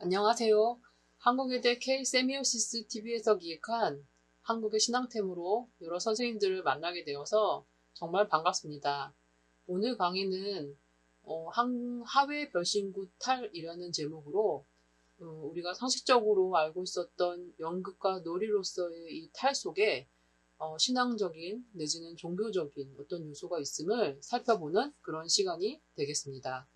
안녕하세요. 한국외대 K 세미오시스 TV에서 기획한 한국의 신앙템으로 여러 선생님들을 만나게 되어서 정말 반갑습니다. 오늘 강의는 하회 별신구 탈이라는 제목으로 우리가 상식적으로 알고 있었던 연극과 놀이로서의 이 탈 속에 신앙적인 내지는 종교적인 어떤 요소가 있음을 살펴보는 그런 시간이 되겠습니다.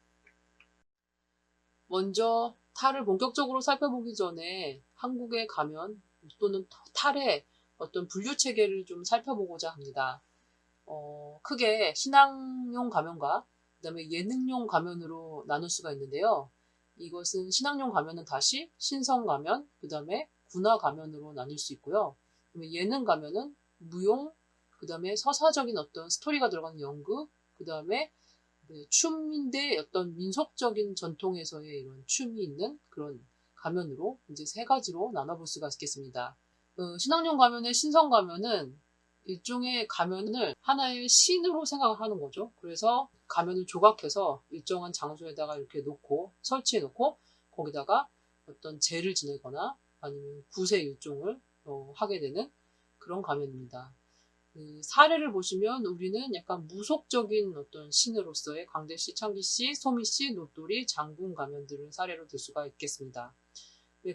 먼저 탈을 본격적으로 살펴보기 전에 한국에 가면 또는 탈의 어떤 분류 체계를 좀 살펴보고자 합니다. 크게 신앙용 가면과 그다음에 예능용 가면으로 나눌 수가 있는데요. 이것은 신앙용 가면은 다시 신성 가면, 그다음에 군화 가면으로 나눌 수 있고요. 그다음에 예능 가면은 무용, 그다음에 서사적인 어떤 스토리가 들어가는 연극, 그다음에 네, 춤인데 어떤 민속적인 전통에서의 이런 춤이 있는 그런 가면으로 이제 세 가지로 나눠볼 수가 있겠습니다. 신앙용 가면의 신성 가면은 일종의 가면을 하나의 신으로 생각을 하는 거죠. 그래서 가면을 조각해서 일정한 장소에다가 이렇게 놓고 설치해 놓고 거기다가 어떤 제를 지내거나 아니면 구세 일종을 하게 되는 그런 가면입니다. 그 사례를 보시면 우리는 약간 무속적인 어떤 신으로서의 광대씨, 창기씨, 소미씨, 노또리, 장군 가면들을 사례로 들 수가 있겠습니다.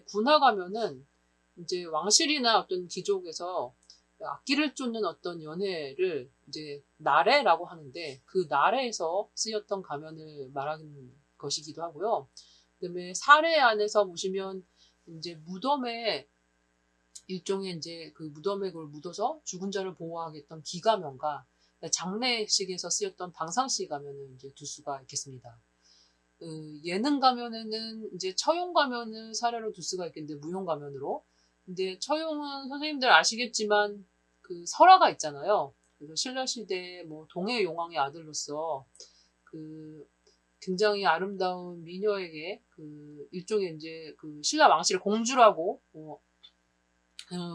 군화 가면은 이제 왕실이나 어떤 귀족에서 악기를 쫓는 어떤 연회를 이제 나래라고 하는데 그 나래에서 쓰였던 가면을 말하는 것이기도 하고요. 그다음에 사례 안에서 보시면 이제 무덤에 일종의 이제 그 무덤에 그걸 묻어서 죽은 자를 보호하겠던 기가면과 장례식에서 쓰였던 방상시 가면을 이제 둘 수가 있겠습니다. 예능 가면에는 이제 처용 가면을 사례로 둘 수가 있겠는데 무용 가면으로. 근데 처용은 선생님들 아시겠지만 그 설화가 있잖아요. 그래서 신라 시대 뭐 동해 용왕의 아들로서 그 굉장히 아름다운 미녀에게 그 일종의 이제 그 신라 왕실의 공주라고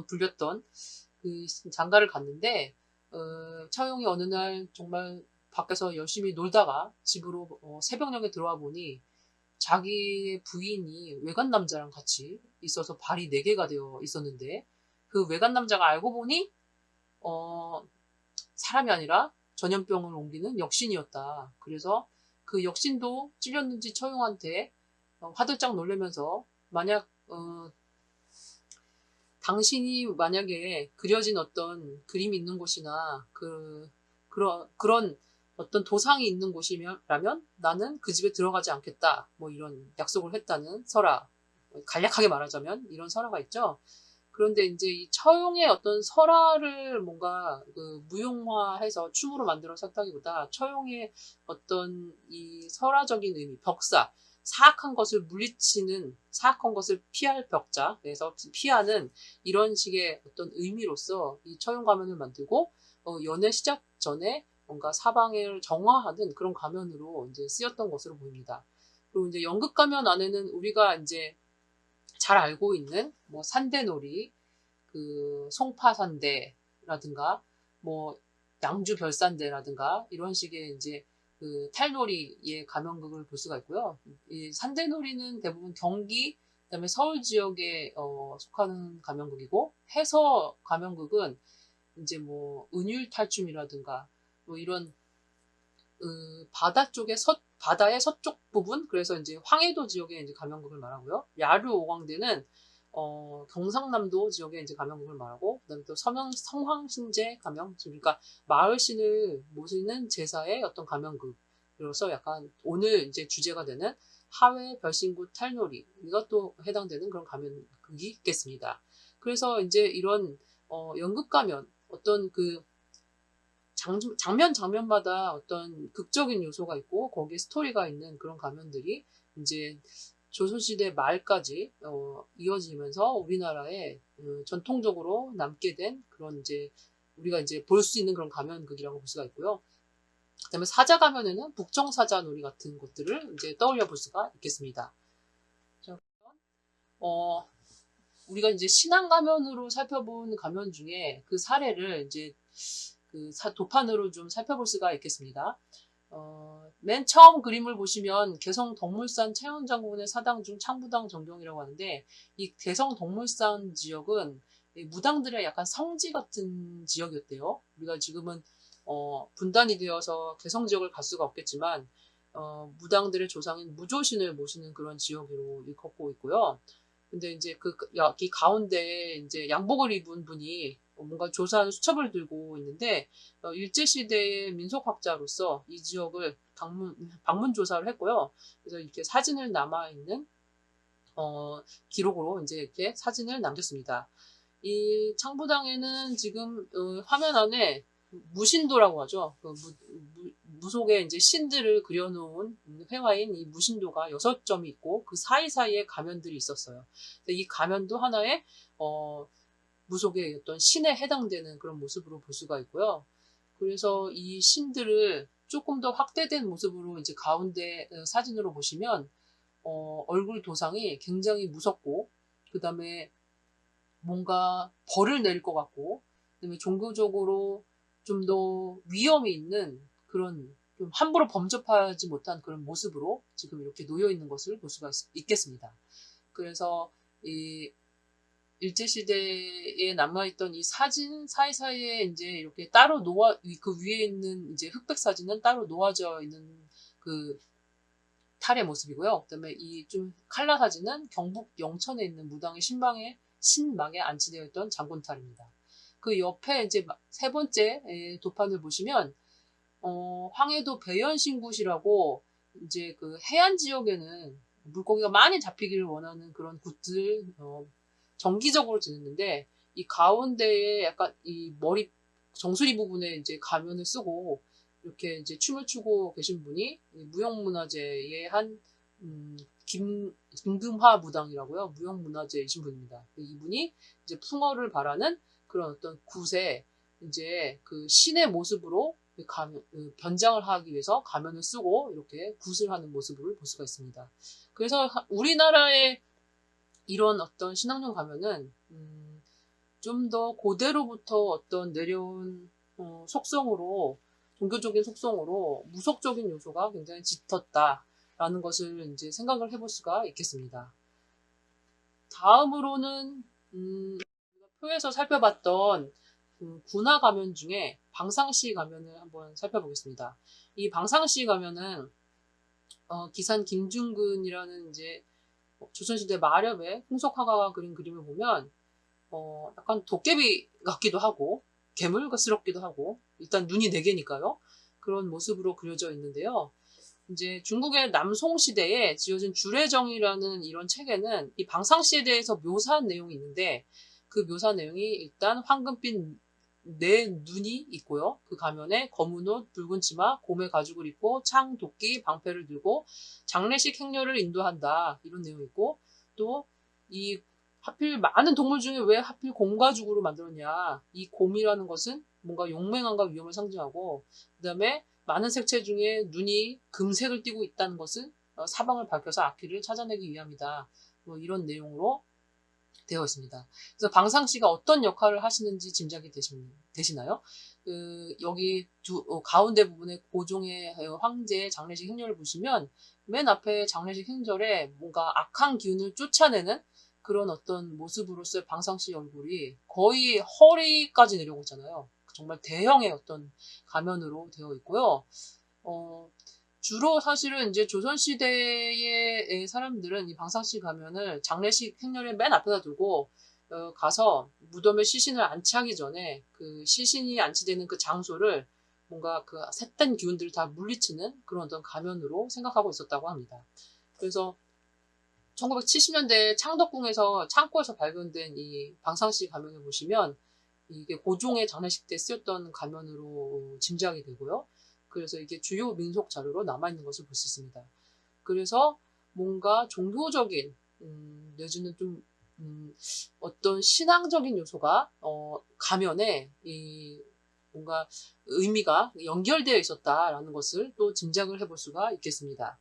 불렸던 그 장가를 갔는데 처용이 어느 날 정말 밖에서 열심히 놀다가 집으로 새벽녘에 들어와 보니 자기의 부인이 외간 남자랑 같이 있어서 발이 4개가 되어 있었는데 그 외간 남자가 알고 보니 어, 사람이 아니라 전염병을 옮기는 역신이었다. 그래서 그 역신도 찔렸는지 처용한테 화들짝 놀라면서 만약 당신이 만약에 그려진 어떤 그림이 있는 곳이나 그런 어떤 도상이 있는 곳이라면 나는 그 집에 들어가지 않겠다. 뭐 이런 약속을 했다는 설화. 간략하게 말하자면 이런 설화가 있죠. 그런데 이제 이 처용의 어떤 설화를 뭔가 그 무용화해서 춤으로 만들어 섰다기보다 처용의 어떤 이 설화적인 의미, 벽사, 사악한 것을 물리치는 사악한 것을 피할 벽자, 그래서 피하는 이런 식의 어떤 의미로서 이 처용 가면을 만들고 연애 시작 전에 뭔가 사방을 정화하는 그런 가면으로 이제 쓰였던 것으로 보입니다. 그리고 이제 연극 가면 안에는 우리가 이제 잘 알고 있는 뭐 산대놀이, 그 송파산대라든가 뭐 양주별산대라든가 이런 식의 이제 그 탈놀이의 가면극을 볼 수가 있고요. 이 산대놀이는 대부분 경기 그다음에 서울 지역에 속하는 가면극이고 해서 가면극은 이제 뭐 은율탈춤이라든가 뭐 이런 바다 쪽의 바다의 서쪽 부분, 그래서 이제 황해도 지역의 이제 가면극을 말하고요. 야류 오광대는 경상남도 지역의 이제 가면극을 말하고, 그다음에 또 성황신제 가면, 그러니까 마을신을 모시는 제사의 어떤 가면극으로서 약간 오늘 이제 주제가 되는 하회 별신구 탈놀이 이것도 해당되는 그런 가면극이 있겠습니다. 그래서 이제 이런 연극 가면 어떤 그 장면 장면마다 어떤 극적인 요소가 있고 거기에 스토리가 있는 그런 가면들이 이제 조선시대 말까지 이어지면서 우리나라에 전통적으로 남게 된 그런 이제 우리가 이제 볼 수 있는 그런 가면극이라고 볼 수가 있고요. 그다음에 사자 가면에는 북정사자 놀이 같은 것들을 이제 떠올려 볼 수가 있겠습니다. 자, 우리가 이제 신앙 가면으로 살펴본 가면 중에 그 사례를 이제 그 도판으로 좀 살펴볼 수가 있겠습니다. 맨 처음 그림을 보시면 개성덕물산 채원장군의 사당 중 창부당 정경이라고 하는데, 이 개성덕물산 지역은 이 무당들의 약간 성지 같은 지역이었대요. 우리가 지금은 분단이 되어서 개성 지역을 갈 수가 없겠지만 무당들의 조상인 무조신을 모시는 그런 지역으로 일컫고 있고요. 근데 이제 여기 가운데 이제 양복을 입은 분이 뭔가 조사하는 수첩을 들고 있는데, 일제시대의 민속학자로서 이 지역을 방문 조사를 했고요. 그래서 이렇게 사진을 남아있는, 기록으로 이제 이렇게 사진을 남겼습니다. 이 창부당에는 지금, 화면 안에 무신도라고 하죠. 무속의 이제 신들을 그려놓은 회화인 이 무신도가 6점이 있고, 그 사이사이에 가면들이 있었어요. 이 가면도 하나의, 무속의 어떤 신에 해당되는 그런 모습으로 볼 수가 있고요. 그래서 이 신들을 조금 더 확대된 모습으로 이제 가운데 사진으로 보시면, 얼굴 도상이 굉장히 무섭고, 그 다음에 뭔가 벌을 내릴 것 같고, 그다음에 종교적으로 좀 더 위험이 있는 그런, 좀 함부로 범접하지 못한 그런 모습으로 지금 이렇게 놓여 있는 것을 볼 수가 있겠습니다. 그래서 이 일제시대에 남아있던 이 사진 사이사이에 이제 이렇게 따로 그 위에 있는 이제 흑백 사진은 따로 놓아져 있는 그 탈의 모습이고요. 그다음에 이 좀 칼라 사진은 경북 영천에 있는 무당의 신망에 안치되어 있던 장군탈입니다. 그 옆에 이제 세 번째 도판을 보시면, 황해도 배연신굿이라고, 이제 그 해안 지역에는 물고기가 많이 잡히기를 원하는 그런 굿들, 정기적으로 지냈는데, 이 가운데에 약간 이 머리 정수리 부분에 이제 가면을 쓰고 이렇게 이제 춤을 추고 계신 분이 무형문화재의 한 김금화 무당이라고요. 무형문화재이신 분입니다. 이분이 이제 풍어를 바라는 그런 어떤 굿에 이제 그 신의 모습으로 변장을 하기 위해서 가면을 쓰고 이렇게 굿을 하는 모습을 볼 수가 있습니다. 그래서 우리나라의 이런 어떤 신앙용 가면은 좀 더 고대로부터 어떤 내려온 속성으로, 종교적인 속성으로 무속적인 요소가 굉장히 짙었다라는 것을 이제 생각을 해볼 수가 있겠습니다. 다음으로는 표에서 살펴봤던 군화 가면 중에 방상시 가면을 한번 살펴보겠습니다. 이 방상시 가면은 기산 김중근이라는 이제 조선시대 마렵의 풍속화가가 그린 그림을 보면 약간 도깨비 같기도 하고 괴물스럽기도 하고, 일단 눈이 4개니까요. 그런 모습으로 그려져 있는데요. 이제 중국의 남송 시대에 지어진 주례정이라는 이런 책에는 이 방상시에 대해서 묘사한 내용이 있는데, 그 묘사 내용이 일단 황금빛 네 눈이 있고요. 그 가면에 검은 옷, 붉은 치마, 곰의 가죽을 입고 창, 도끼, 방패를 들고 장례식 행렬을 인도한다. 이런 내용이 있고, 또 이 하필 많은 동물 중에 왜 하필 곰 가죽으로 만들었냐. 이 곰이라는 것은 뭔가 용맹함과 위험을 상징하고, 그 다음에 많은 색채 중에 눈이 금색을 띠고 있다는 것은 사방을 밝혀서 악귀를 찾아내기 위함이다. 뭐 이런 내용으로 되어 있습니다. 그래서 방상씨가 어떤 역할을 하시는지 짐작이 되시나요? 여기 가운데 부분에 고종의 황제의 장례식 행렬을 보시면 맨 앞에 장례식 행절에 뭔가 악한 기운을 쫓아내는 그런 어떤 모습으로서의 방상씨 얼굴이 거의 허리까지 내려오고 있잖아요. 정말 대형의 어떤 가면으로 되어 있고요. 주로 사실은 이제 조선시대의 사람들은 이 방상씨 가면을 장례식 행렬의 맨 앞에다 두고 가서 무덤에 시신을 안치하기 전에 그 시신이 안치되는 그 장소를 뭔가 그 샜던 기운들을 다 물리치는 그런 어떤 가면으로 생각하고 있었다고 합니다. 그래서 1970년대 창덕궁에서 창고에서 발견된 이 방상씨 가면을 보시면 이게 고종의 장례식 때 쓰였던 가면으로 짐작이 되고요. 그래서 이게 주요 민속 자료로 남아있는 것을 볼 수 있습니다. 그래서 뭔가 종교적인, 내지는 좀, 어떤 신앙적인 요소가, 가면에 뭔가 의미가 연결되어 있었다라는 것을 또 짐작을 해볼 수가 있겠습니다.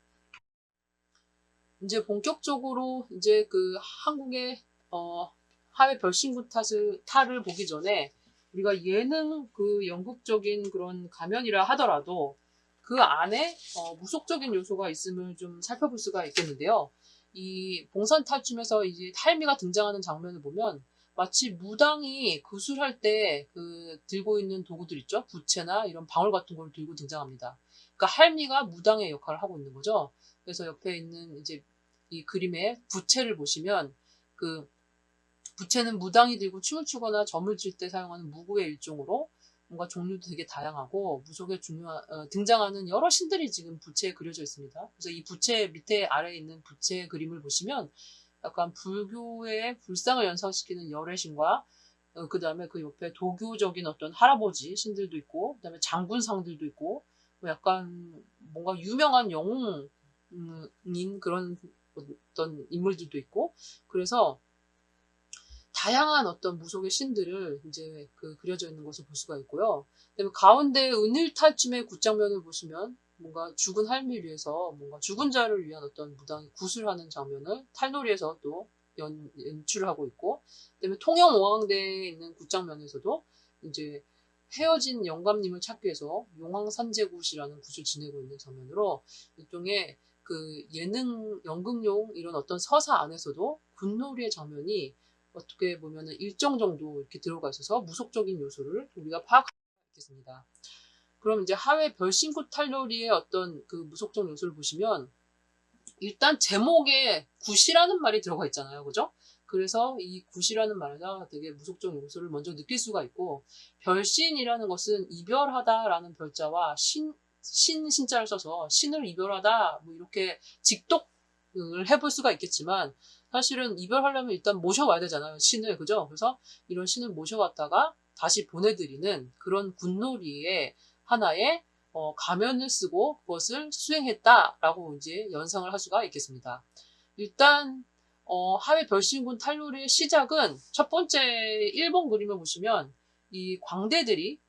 이제 본격적으로 이제 그 한국의, 하회 별신구 탈을 보기 전에 우리가 예능 그 연극적인 그런 가면이라 하더라도 그 안에 무속적인 요소가 있음을 좀 살펴볼 수가 있겠는데요. 이 봉선탈춤에서 이제 할미가 등장하는 장면을 보면 마치 무당이 구술할 때 그 들고 있는 도구들 있죠? 부채나 이런 방울 같은 걸 들고 등장합니다. 그러니까 할미가 무당의 역할을 하고 있는 거죠. 그래서 옆에 있는 이제 이 그림의 부채를 보시면 그 부채는 무당이 들고 춤을 추거나 점을 칠 때 사용하는 무구의 일종으로 뭔가 종류도 되게 다양하고 무속에 등장하는 여러 신들이 지금 부채에 그려져 있습니다. 그래서 이 부채 밑에 아래에 있는 부채 그림을 보시면 약간 불교의 불상을 연상시키는 열애신과 그 다음에 그 옆에 도교적인 어떤 할아버지 신들도 있고 그 다음에 장군상들도 있고 뭐 약간 뭔가 유명한 영웅인 그런 어떤 인물들도 있고 그래서 다양한 어떤 무속의 신들을 이제 그려져 있는 것을 볼 수가 있고요. 그다음에 가운데 은일탈춤의 굿장면을 보시면 뭔가 죽은 할미를 위해서 뭔가 죽은 자를 위한 어떤 무당이 구슬하는 장면을 탈놀이에서 또 연출을 하고 있고, 그다음에 통영오왕대에 있는 굿장면에서도 이제 헤어진 영감님을 찾기 위해서 용왕산제굿이라는 굿을 지내고 있는 장면으로 일종의 그 예능 연극용 이런 어떤 서사 안에서도 굿놀이의 장면이 어떻게 보면은 일정 정도 이렇게 들어가 있어서 무속적인 요소를 우리가 파악할 수 있겠습니다. 그럼 이제 하회 별신굿 탈놀이의 어떤 그 무속적 요소를 보시면 일단 제목에 굿이라는 말이 들어가 있잖아요. 그죠? 그래서 이 굿이라는 말에다 되게 무속적 요소를 먼저 느낄 수가 있고, 별신이라는 것은 이별하다라는 별자와 신자를 써서 신을 이별하다 뭐 이렇게 직독을 해볼 수가 있겠지만 사실은 이별하려면 일단 모셔와야 되잖아요. 신을. 그죠? 그래서 이런 신을 모셔왔다가 다시 보내드리는 그런 굿놀이의 하나의 가면을 쓰고 그것을 수행했다라고 이제 연상을 할 수가 있겠습니다. 일단 하회 별신군 탈놀이의 시작은 첫 번째 1번 그림을 보시면 이 광대들이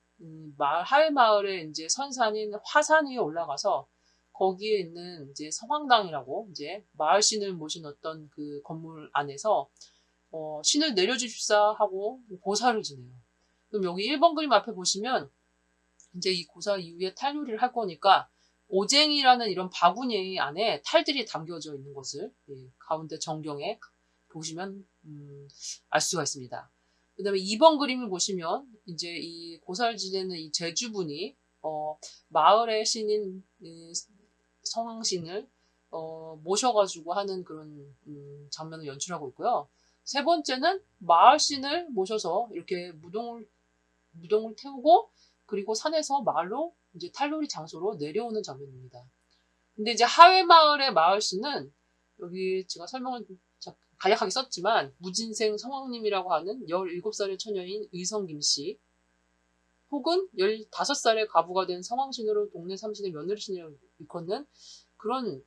하회 마을의 이제 선산인 화산 위에 올라가서 거기에 있는 이제 성황당이라고 이제 마을 신을 모신 어떤 그 건물 안에서 신을 내려주십사 하고 고사를 지내요. 그럼 여기 1번 그림 앞에 보시면 이제 이 고사 이후에 탈놀이를 할 거니까 오쟁이라는 이런 바구니 안에 탈들이 담겨져 있는 것을 가운데 정경에 보시면 알 수가 있습니다. 그 다음에 2번 그림을 보시면 이제 이 고사를 지내는 이 제주분이 마을의 신인 성황신을 모셔가지고 하는 그런 장면을 연출하고 있고요. 세 번째는 마을신을 모셔서 이렇게 무동을 태우고 그리고 산에서 마을로 이제 탈놀이 장소로 내려오는 장면입니다. 근데 이제 하회마을의 마을씨는 여기 제가 설명을 간략하게 썼지만 무진생 성황님이라고 하는 17살의 처녀인 의성김씨 혹은 15살의 과부가 된 성황신으로 동네 삼신의 며느리신이라고 일컫는 그런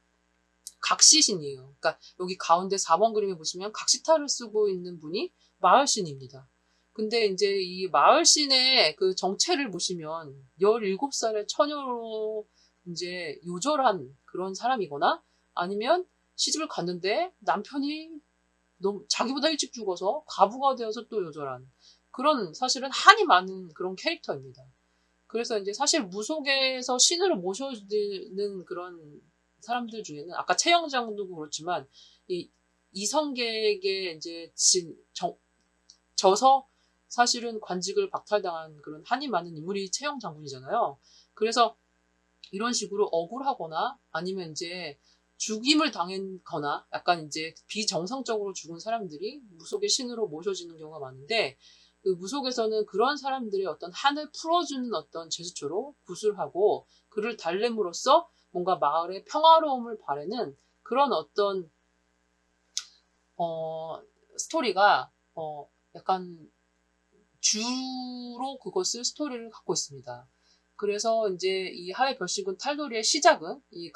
각시신이에요. 그러니까 여기 가운데 4번 그림에 보시면 각시타를 쓰고 있는 분이 마을신입니다. 근데 이제 이 마을신의 그 정체를 보시면 17살의 처녀로 이제 요절한 그런 사람이거나 아니면 시집을 갔는데 남편이 너무 자기보다 일찍 죽어서 과부가 되어서 또 요절한 그런 사실은 한이 많은 그런 캐릭터입니다. 그래서 이제 사실 무속에서 신으로 모셔지는 그런 사람들 중에는 아까 최영장도 그렇지만 이 이성계에게 이제 져서 사실은 관직을 박탈당한 그런 한이 많은 인물이 최영 장군이잖아요. 그래서 이런 식으로 억울하거나 아니면 이제 죽임을 당했거나 약간 이제 비정상적으로 죽은 사람들이 무속의 신으로 모셔지는 경우가 많은데 그 무속에서는 그런 사람들의 어떤 한을 풀어주는 어떤 제스처로 구술하고 그를 달램으로써 뭔가 마을의 평화로움을 바라는 그런 어떤 스토리가 약간 주로 그것을 스토리를 갖고 있습니다. 그래서 이제 이 하회 별신군 탈놀이의 시작은 이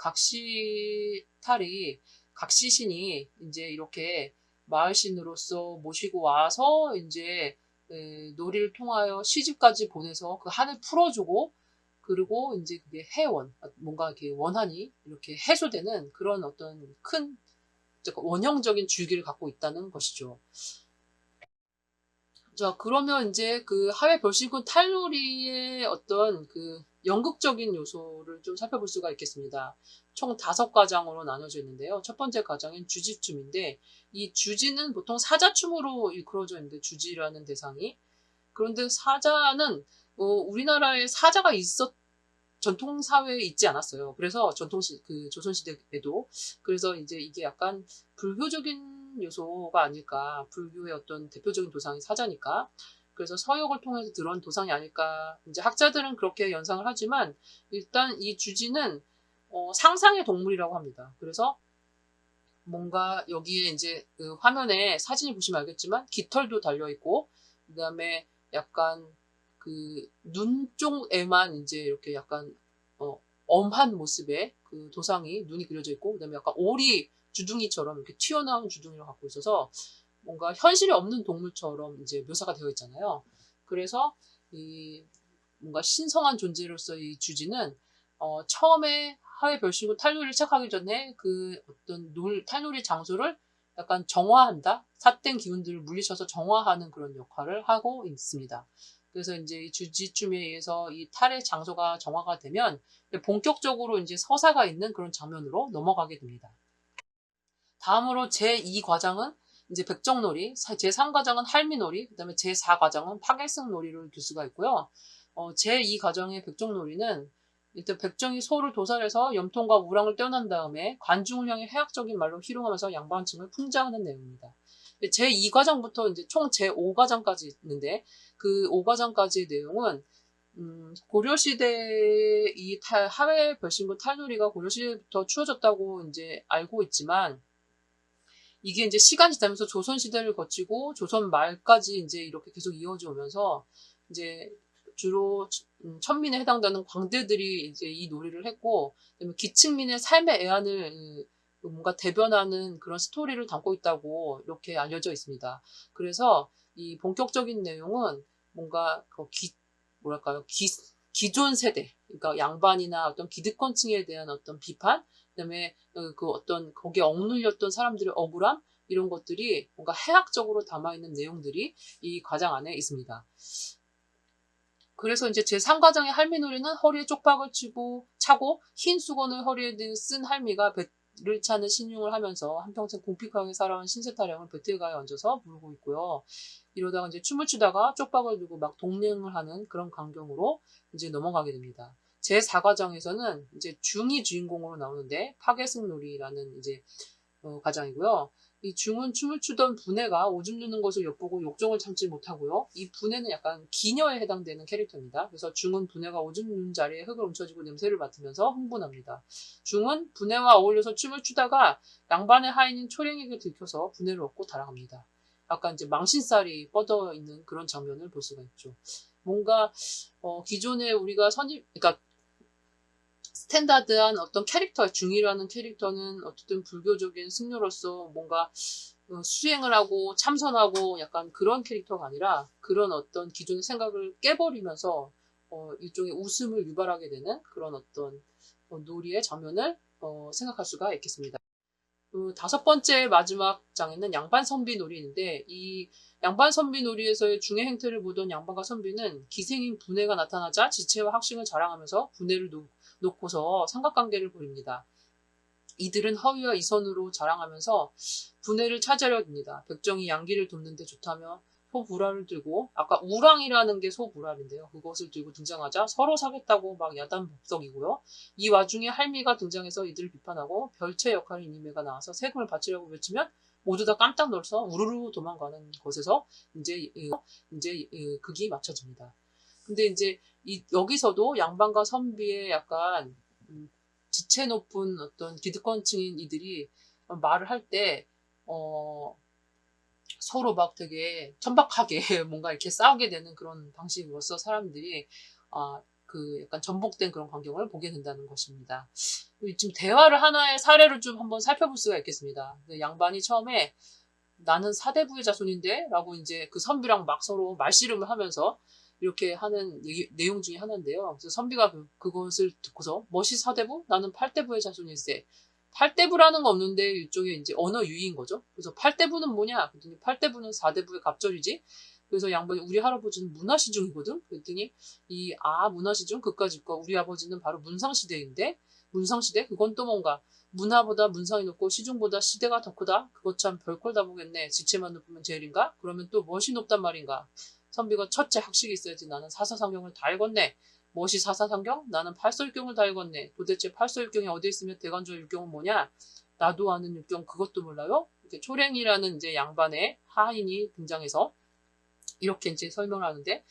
각시신이 이제 이렇게 마을신으로서 모시고 와서 이제 놀이를 통하여 시집까지 보내서 그 한을 풀어주고 그리고 이제 그게 뭔가 이렇게 원한이 이렇게 해소되는 그런 어떤 큰 원형적인 줄기를 갖고 있다는 것이죠. 자, 그러면 이제 그 하회 별신군 탈루리의 어떤 그 연극적인 요소를 좀 살펴볼 수가 있겠습니다. 총 5과장으로 나눠져 있는데요. 첫 번째 과장은 주지춤인데, 이 주지는 보통 사자춤으로 일컬어져 있는데, 주지라는 대상이. 그런데 사자는, 우리나라에 사자가 전통 사회에 있지 않았어요. 그래서 그 조선시대에도. 그래서 이제 이게 약간 불교적인 요소가 아닐까. 불교의 어떤 대표적인 도상이 사자니까. 그래서 서역을 통해서 들어온 도상이 아닐까. 이제 학자들은 그렇게 연상을 하지만 일단 이 주지는 상상의 동물이라고 합니다. 그래서 뭔가 여기에 이제 그 화면에 사진을 보시면 알겠지만 깃털도 달려 있고 그다음에 약간 그 눈 쪽에만 이제 이렇게 약간 엄한 모습의 그 도상이 눈이 그려져 있고 그다음에 약간 오리 주둥이처럼 이렇게 튀어나온 주둥이를 갖고 있어서 뭔가 현실에 없는 동물처럼 이제 묘사가 되어 있잖아요. 그래서 이 뭔가 신성한 존재로서 이 주지는 처음에 하회 별신구 탈루리를 시작하기 전에 그 어떤 탈루리 장소를 약간 정화한다? 삿된 기운들을 물리쳐서 정화하는 그런 역할을 하고 있습니다. 그래서 이제 이 주지춤에 의해서 이 탈의 장소가 정화가 되면 본격적으로 이제 서사가 있는 그런 장면으로 넘어가게 됩니다. 다음으로 제2과장은 이제 백정놀이, 제3과장은 할미놀이, 그 다음에 제4과장은 파괴승놀이를 둘 수가 있고요. 제2과정의 백정놀이는 일단 백정이 소를 도살해서 염통과 우랑을 떼어난 다음에 관중을 향해 해악적인 말로 희롱하면서 양반층을 풍자하는 내용입니다. 제2과정부터 이제 총 제5과정까지 있는데 그 5과정까지의 내용은 고려시대 이 하회 별신구 탈누리가 고려시대부터 추워졌다고 이제 알고 있지만 이게 이제 시간이 지나면서 조선시대를 거치고 조선 말까지 이제 이렇게 계속 이어져 오면서 이제 주로 천민에 해당되는 광대들이 이제 이 놀이를 했고, 그다음에 기층민의 삶의 애환을 뭔가 대변하는 그런 스토리를 담고 있다고 이렇게 알려져 있습니다. 그래서 이 본격적인 내용은 뭔가 뭐랄까요, 기존 세대, 그러니까 양반이나 어떤 기득권층에 대한 어떤 비판, 그다음에 그 어떤 거기에 억눌렸던 사람들의 억울함 이런 것들이 뭔가 해학적으로 담아있는 내용들이 이 과장 안에 있습니다. 그래서 이제 제3과정의 할미놀이는 허리에 쪽박을 차고 흰 수건을 허리에 쓴 할미가 배를 차는 신용을 하면서 한평생 공핍하게 살아온 신세타령을 배틀가에 얹어서 부르고 있고요. 이러다가 이제 춤을 추다가 쪽박을 두고 막 동행을 하는 그런 광경으로 이제 넘어가게 됩니다. 제4과정에서는 이제 중이 주인공으로 나오는데 파괴승놀이라는 이제 과장이고요. 이 중은 춤을 추던 분해가 오줌 누는 것을 엿보고 욕정을 참지 못하고요. 이 분해는 약간 기녀에 해당되는 캐릭터입니다. 그래서 중은 분해가 오줌 누는 자리에 흙을 훔쳐지고 냄새를 맡으면서 흥분합니다. 중은 분해와 어울려서 춤을 추다가 양반의 하인인 초랭에게 들켜서 분해를 얻고 달아갑니다. 약간 이제 망신살이 뻗어 있는 그런 장면을 볼 수가 있죠. 뭔가 기존에 우리가 그러니까 스탠다드한 어떤 캐릭터, 중이라는 캐릭터는 어쨌든 불교적인 승려로서 뭔가 수행을 하고 참선하고 약간 그런 캐릭터가 아니라 그런 어떤 기존의 생각을 깨버리면서 일종의 웃음을 유발하게 되는 그런 어떤 놀이의 장면을 생각할 수가 있겠습니다. 그 5번째 마지막 장에는 양반 선비 놀이인데 이 양반 선비 놀이에서의 중의 행태를 보던 양반과 선비는 기생인 분해가 나타나자 지체와 학식을 자랑하면서 분해를 놓고서 삼각관계를 벌입니다. 이들은 허위와 이선으로 자랑하면서 분해를 차지하려 듭니다. 백정이 양기를 돕는 데 좋다며 소불알을 들고 아까 우랑이라는 게 소불알인데요. 그것을 들고 등장하자 서로 사겠다고 막 야단법석이고요. 이 와중에 할미가 등장해서 이들을 비판하고 별체 역할인 이니메가 나와서 세금을 바치려고 외치면 모두 다 깜짝 놀라서 우르르 도망가는 것에서 이제 극이 맞춰집니다. 근데 이제 여기서도 양반과 선비의 약간 지체 높은 어떤 기득권층인 이들이 말을 할 때 서로 막 되게 천박하게 뭔가 이렇게 싸우게 되는 그런 방식으로서 사람들이 그 약간 전복된 그런 광경을 보게 된다는 것입니다. 지금 대화를 하나의 사례로 좀 한번 살펴볼 수가 있겠습니다. 양반이 처음에 나는 사대부의 자손인데 라고 이제 그 선비랑 막 서로 말씨름을 하면서 이렇게 하는 내용 중에 하나인데요. 그래서 선비가 그것을 듣고서 멋이 사대부? 나는 팔대부의 자손일세. 팔대부라는 거 없는데 일종의 이제 언어 유희인 거죠. 그래서 팔대부는 뭐냐? 그랬더니 팔대부는 사대부의 갑절이지. 그래서 양반이 우리 할아버지는 문화시중이거든. 그랬더니 문화시중 그까짓 거 우리 아버지는 바로 문상시대인데 문상시대 그건 또 뭔가 문화보다 문상이 높고 시중보다 시대가 더 크다. 그거 참 별걸 다 보겠네. 지체만 높으면 제일인가? 그러면 또 무엇이 높단 말인가? 선비가 첫째 학식이 있어야지. 나는 사사상경을 다 읽었네. 무엇이 사사상경? 나는 팔서육경을 다 읽었네. 도대체 팔서육경이 어디 있으면 대관절 육경은 뭐냐? 나도 아는 육경 그것도 몰라요? 이렇게 초랭이라는 이제 양반의 하인이 등장해서 이렇게 이제 설명을 하는데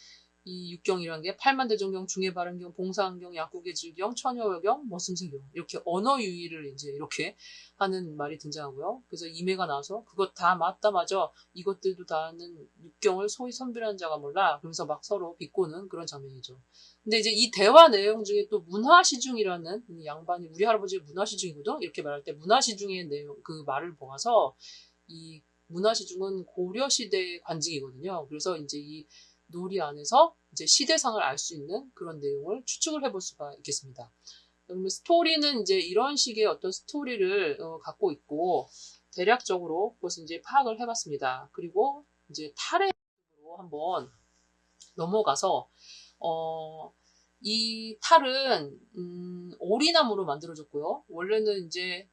이 육경이라는 게 팔만대종경, 중해바른경, 봉사안경, 약국의질경, 처녀여경, 머슴세경 이렇게 언어 유희를 이제 이렇게 하는 말이 등장하고요. 그래서 임해가 나와서 그것 다 맞다 맞아 이것들도 다 아는 육경을 소위 선비라는 자가 몰라 그러면서 막 서로 비꼬는 그런 장면이죠. 근데 이제 이 대화 내용 중에 또 문화시중이라는 이 양반이 우리 할아버지 문화시중이거든 이렇게 말할 때 문화시중의 내용 그 말을 보아서 이 문화시중은 고려시대의 관직이거든요. 그래서 이제 이 놀이 안에서 이제 시대상을 알 수 있는 그런 내용을 추측을 해볼 수가 있겠습니다. 그러면 스토리는 이제 이런 식의 어떤 스토리를 갖고 있고 대략적으로 그것을 이제 파악을 해봤습니다. 그리고 이제 탈의로 한번 넘어가서 이 탈은 오리나무로 만들어졌고요. 원래는 이제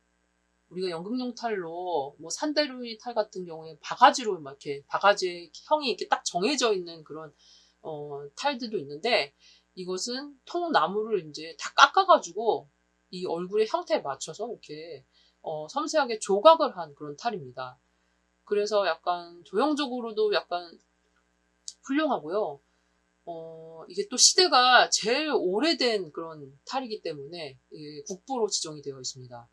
우리가 연극용 탈로 뭐 산대루이 탈 같은 경우에 바가지로 막 이렇게 바가지의 형이 이렇게 딱 정해져 있는 그런 탈들도 있는데 이것은 통나무를 이제 다 깎아가지고 이 얼굴의 형태에 맞춰서 이렇게 섬세하게 조각을 한 그런 탈입니다. 그래서 약간 조형적으로도 약간 훌륭하고요. 이게 또 시대가 제일 오래된 그런 탈이기 때문에 국보로 지정이 되어 있습니다.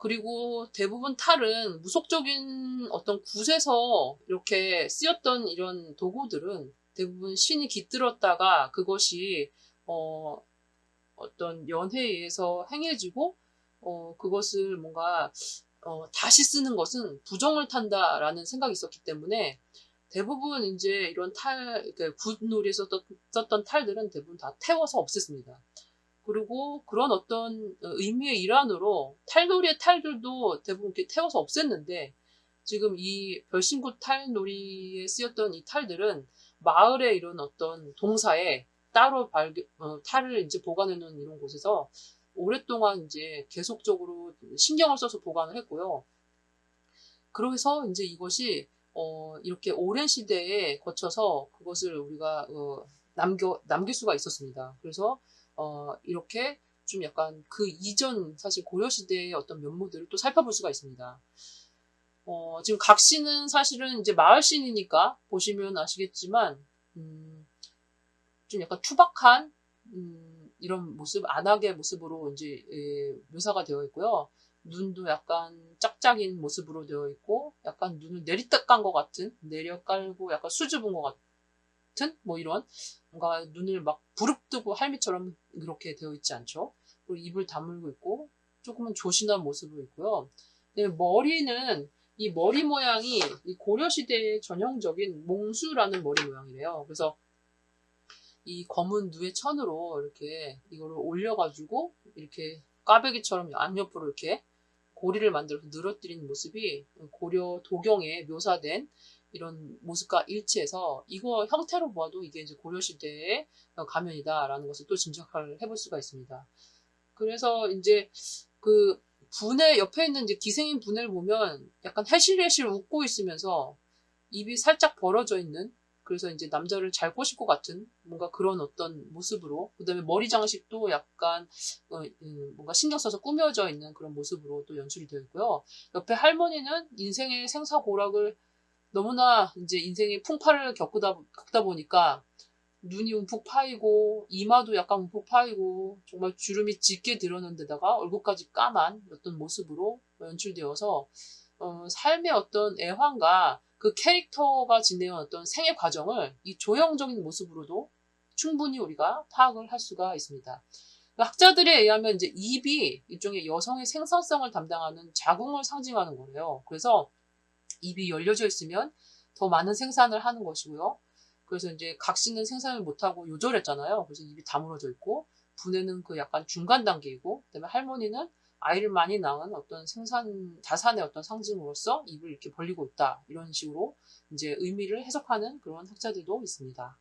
그리고 대부분 탈은 무속적인 어떤 굿에서 이렇게 쓰였던 이런 도구들은 대부분 신이 깃들었다가 그것이 어떤 연회에 의해서 행해지고 그것을 뭔가 다시 쓰는 것은 부정을 탄다라는 생각이 있었기 때문에 대부분 이제 이런 굿놀이에 썼던 탈들은 대부분 다 태워서 없앴습니다. 그리고 그런 어떤 의미의 일환으로 탈놀이의 탈들도 대부분 이렇게 태워서 없앴는데 지금 이 별신구 탈놀이에 쓰였던 이 탈들은 마을의 이런 어떤 동사에 따로 탈을 이제 보관해 놓은 이런 곳에서 오랫동안 이제 계속적으로 신경을 써서 보관을 했고요. 그래서 이제 이것이 이렇게 오랜 시대에 거쳐서 그것을 우리가 남길 수가 있었습니다. 그래서 이렇게 좀 약간 그 이전 사실 고려시대의 어떤 면모들을 또 살펴볼 수가 있습니다. 지금 각시는 사실은 이제 마을신이니까 보시면 아시겠지만, 좀 약간 투박한, 이런 모습, 안악의 모습으로 이제, 묘사가 되어 있고요. 눈도 약간 짝짝인 모습으로 되어 있고, 약간 눈을 내리딱 것 같은, 내려 깔고 약간 수줍은 것 같은, 뭐 이런, 뭔가 눈을 막 부릅뜨고 할미처럼 이렇게 되어 있지 않죠. 그리고 입을 다물고 있고, 조금은 조신한 모습으로 있고요. 머리는 이 머리 모양이 이 고려시대의 전형적인 몽수라는 머리 모양이래요. 그래서 이 검은 누에 천으로 이렇게 이거를 올려가지고 이렇게 꽈배기처럼 양옆으로 이렇게 고리를 만들어서 늘어뜨린 모습이 고려 도경에 묘사된 이런 모습과 일치해서 이거 형태로 봐도 이게 이제 고려시대의 가면이다라는 것을 또 짐작을 해볼 수가 있습니다. 그래서 이제 그 분의 옆에 있는 이제 기생인 분을 보면 약간 해실해실 웃고 있으면서 입이 살짝 벌어져 있는 그래서 이제 남자를 잘 꼬실 것 같은 뭔가 그런 어떤 모습으로 그다음에 머리 장식도 약간 뭔가 신경 써서 꾸며져 있는 그런 모습으로 또 연출이 되어 있고요. 옆에 할머니는 인생의 생사고락을 너무나 이제 인생의 풍파를 겪다 보니까 눈이 움푹 파이고 이마도 약간 움푹 파이고 정말 주름이 짙게 드러난 데다가 얼굴까지 까만 어떤 모습으로 연출되어서 삶의 어떤 애환과 그 캐릭터가 지내온 어떤 생애 과정을 이 조형적인 모습으로도 충분히 우리가 파악을 할 수가 있습니다. 학자들에 의하면 이제 입이 일종의 여성의 생산성을 담당하는 자궁을 상징하는 거래요. 그래서 입이 열려져 있으면 더 많은 생산을 하는 것이고요. 그래서 이제 각시는 생산을 못하고 요절했잖아요. 그래서 입이 다물어져 있고, 분해는 그 약간 중간 단계이고, 그다음에 할머니는 아이를 많이 낳은 어떤 자산의 어떤 상징으로서 입을 이렇게 벌리고 있다. 이런 식으로 이제 의미를 해석하는 그런 학자들도 있습니다.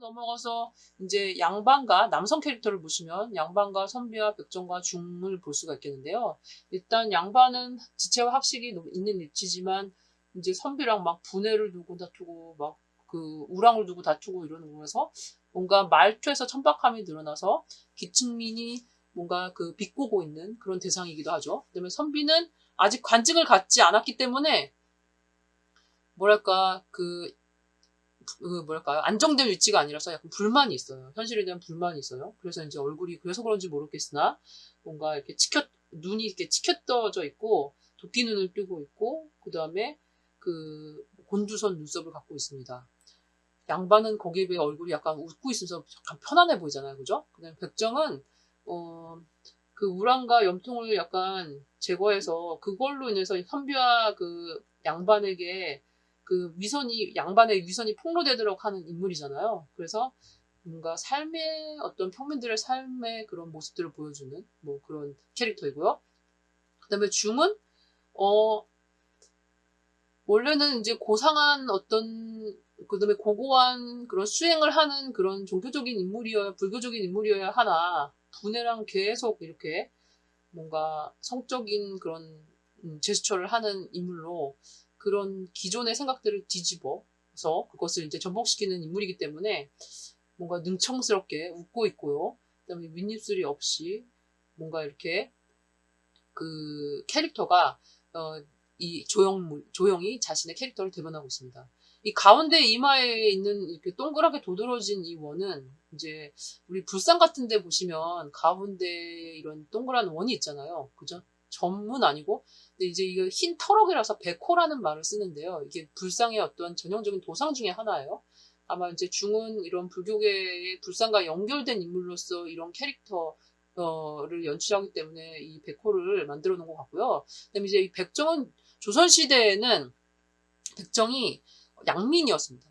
넘어가서 이제 양반과 남성 캐릭터를 보시면 양반과 선비와 백정과 중을 볼 수가 있겠는데요. 일단 양반은 지체와 학식이 있는 위치지만 이제 선비랑 막 분해를 두고 다투고 막 그 우랑을 두고 다투고 이러는 거에서 뭔가 말투에서 천박함이 드러나서 기층민이 뭔가 그 비꼬고 있는 그런 대상이기도 하죠. 그다음에 선비는 아직 관직을 갖지 않았기 때문에 뭐랄까 뭐랄까요, 안정된 위치가 아니라서 약간 불만이 있어요. 현실에 대한 불만이 있어요. 그래서 이제 얼굴이 그래서 그런지 모르겠으나 뭔가 이렇게 눈이 이렇게 치켜떠져 있고 도끼 눈을 뜨고 있고 그 다음에 그 곤두선 눈썹을 갖고 있습니다. 양반은 거기에 비해 얼굴이 약간 웃고 있어서 약간 편안해 보이잖아요. 그죠? 그다음에 백정은 그 우랑과 염통을 약간 제거해서 그걸로 인해서 선비와 그 양반에게 양반의 위선이 폭로되도록 하는 인물이잖아요. 그래서 뭔가 어떤 평민들의 삶의 그런 모습들을 보여주는 뭐 그런 캐릭터이고요. 그 다음에 중은, 원래는 이제 고상한 그 다음에 고고한 그런 수행을 하는 그런 불교적인 인물이어야 하나, 분해랑 계속 이렇게 뭔가 성적인 그런 제스처를 하는 인물로 그런 기존의 생각들을 뒤집어서 그것을 이제 전복시키는 인물이기 때문에 뭔가 능청스럽게 웃고 있고요. 그다음에 윗입술이 없이 뭔가 이렇게 그 캐릭터가 이 조영이 자신의 캐릭터를 대변하고 있습니다. 이 가운데 이마에 있는 이렇게 동그랗게 도드러진 이 원은 이제 우리 불상 같은 데 보시면 가운데 이런 동그란 원이 있잖아요. 그죠? 점은 아니고. 근데 이제 이거 흰 터럭이라서 백호라는 말을 쓰는데요. 이게 불상의 어떤 전형적인 도상 중에 하나예요. 아마 이제 중은 이런 불교계의 불상과 연결된 인물로서 이런 캐릭터를 연출하기 때문에 이 백호를 만들어 놓은 것 같고요. 그다음에 이제 이 백정은 조선시대에는 백정이 양민이었습니다.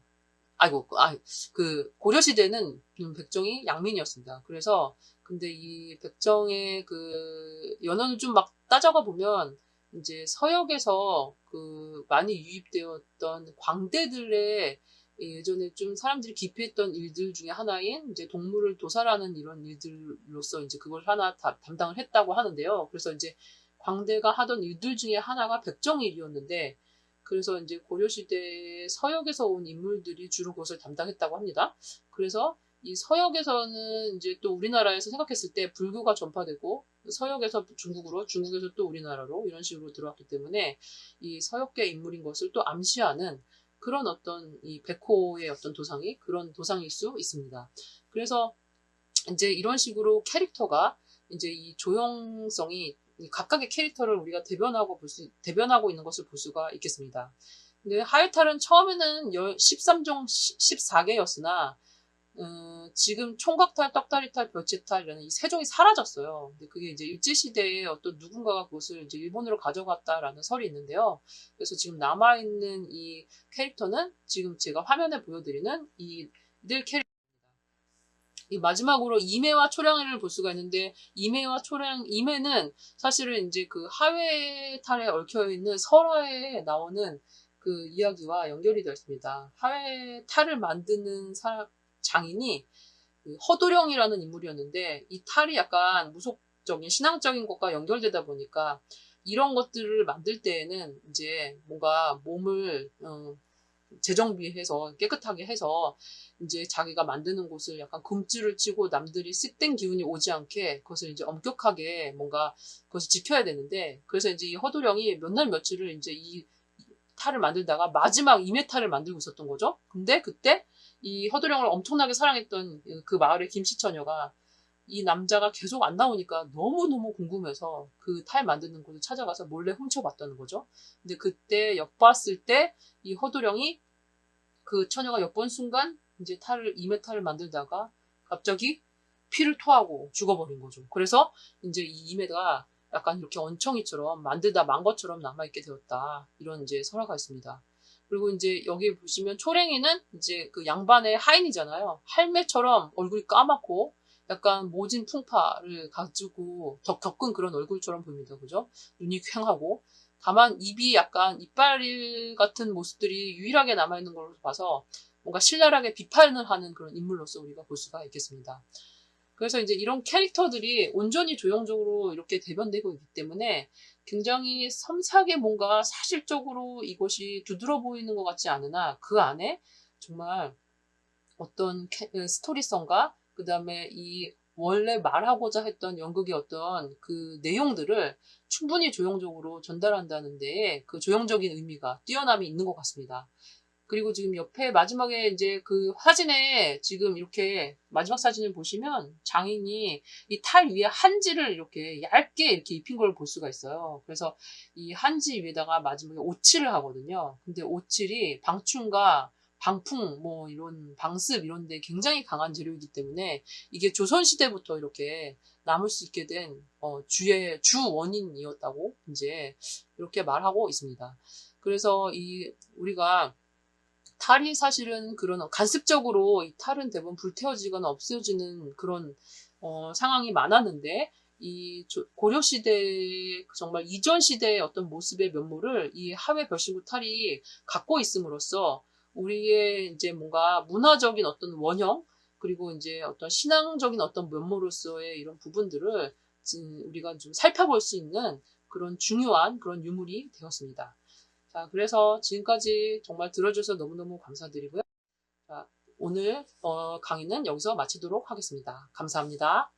그 고려시대는 백정이 양민이었습니다. 그래서 근데 이 백정의 그 연원을 좀 막 따져가 보면 이제 서역에서 그 많이 유입되었던 광대들의 예전에 좀 사람들이 기피했던 일들 중에 하나인 이제 동물을 도살하는 이런 일들로서 이제 그걸 하나 담당을 했다고 하는데요. 그래서 이제 광대가 하던 일들 중에 하나가 백정일이었는데 그래서 이제 고려시대 서역에서 온 인물들이 주로 그것을 담당했다고 합니다. 그래서 이 서역에서는 이제 또 우리나라에서 생각했을 때 불교가 전파되고 서역에서 중국으로, 중국에서 또 우리나라로 이런 식으로 들어왔기 때문에 이 서역계 인물인 것을 또 암시하는 그런 어떤 이 백호의 어떤 그런 도상일 수 있습니다. 그래서 이제 이런 식으로 캐릭터가 이제 이 조형성이 각각의 캐릭터를 우리가 대변하고 있는 것을 볼 수가 있겠습니다. 근데 하회탈은 처음에는 13종 14개였으나 지금 총각탈, 떡다리탈, 벼체탈이라는 이 세 종이 사라졌어요. 근데 그게 이제 일제시대에 어떤 누군가가 그것을 이제 일본으로 가져갔다라는 설이 있는데요. 그래서 지금 남아있는 이 캐릭터는 지금 제가 화면에 보여드리는 이들 캐릭터. 이 마지막으로 이매와 초량이를 볼 수가 있는데 이매는 사실은 이제 그 하회탈에 얽혀있는 설화에 나오는 그 이야기와 연결이 되어 있습니다. 하회탈을 만드는 장인이 그 허도령이라는 인물이었는데 이 탈이 약간 무속적인 신앙적인 것과 연결되다 보니까 이런 것들을 만들 때에는 이제 뭔가 몸을 재정비해서 깨끗하게 해서 이제 자기가 만드는 곳을 약간 금줄을 치고 남들이 습된 기운이 오지 않게 그것을 이제 엄격하게 뭔가 그것을 지켜야 되는데 그래서 이제 이 허도령이 몇 날 며칠을 이제 이 탈을 만들다가 마지막 이메탈을 만들고 있었던 거죠. 근데 그때 이 허도령을 엄청나게 사랑했던 그 마을의 김씨처녀가 이 남자가 계속 안 나오니까 너무너무 궁금해서 그 탈 만드는 곳을 찾아가서 몰래 훔쳐봤다는 거죠. 근데 그때 엿봤을 때 이 허도령이 그 처녀가 엿본 순간 이제 이메탈을 만들다가 갑자기 피를 토하고 죽어버린 거죠. 그래서 이제 이 이메가 약간 이렇게 언청이처럼 만들다 만 것처럼 남아있게 되었다. 이런 이제 설화가 있습니다. 그리고 이제 여기 보시면 초랭이는 이제 그 양반의 하인이잖아요. 할매처럼 얼굴이 까맣고 약간 모진 풍파를 가지고 겪은 그런 얼굴처럼 보입니다. 그죠? 눈이 퀭하고. 다만 입이 약간 이빨 같은 모습들이 유일하게 남아있는 걸로 봐서 뭔가 신랄하게 비판을 하는 그런 인물로서 우리가 볼 수가 있겠습니다. 그래서 이제 이런 캐릭터들이 온전히 조형적으로 이렇게 대변되고 있기 때문에 굉장히 섬세하게 뭔가 사실적으로 이것이 두드러 보이는 것 같지 않으나 그 안에 정말 어떤 스토리성과 그 다음에 이 원래 말하고자 했던 연극의 어떤 그 내용들을 충분히 조형적으로 전달한다는 데에 그 조형적인 의미가 뛰어남이 있는 것 같습니다. 그리고 지금 옆에 마지막에 이제 그 사진에 지금 이렇게 마지막 사진을 보시면 장인이 이 탈 위에 한지를 이렇게 얇게 이렇게 입힌 걸 볼 수가 있어요. 그래서 이 한지 위에다가 마지막에 오칠을 하거든요. 근데 오칠이 방충과 방풍, 뭐 이런 방습 이런 데 굉장히 강한 재료이기 때문에 이게 조선시대부터 이렇게 남을 수 있게 된 주의 주 원인이었다고 이제 이렇게 말하고 있습니다. 그래서 이 우리가 탈이 사실은 그런 간습적으로 이 탈은 대부분 불태워지거나 없어지는 그런 상황이 많았는데 이 고려시대 정말 이전 시대의 어떤 모습의 면모를 이 하회 별신구 탈이 갖고 있음으로써 우리의 이제 뭔가 문화적인 어떤 원형 그리고 이제 어떤 신앙적인 어떤 면모로서의 이런 부분들을 우리가 좀 살펴볼 수 있는 그런 중요한 그런 유물이 되었습니다. 자, 그래서 지금까지 정말 들어줘서 너무너무 감사드리고요. 자, 오늘 강의는 여기서 마치도록 하겠습니다. 감사합니다.